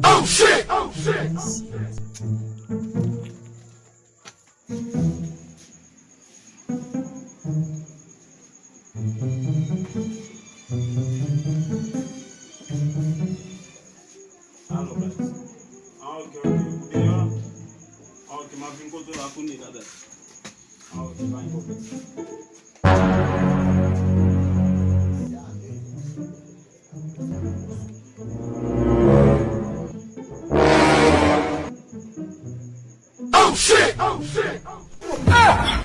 Oh shit! Oh shit! Alô, guys. Okay. Okay, mas vim com toda a comida dessa. Okay, vai embora. Oh shit! Oh shit! Ah!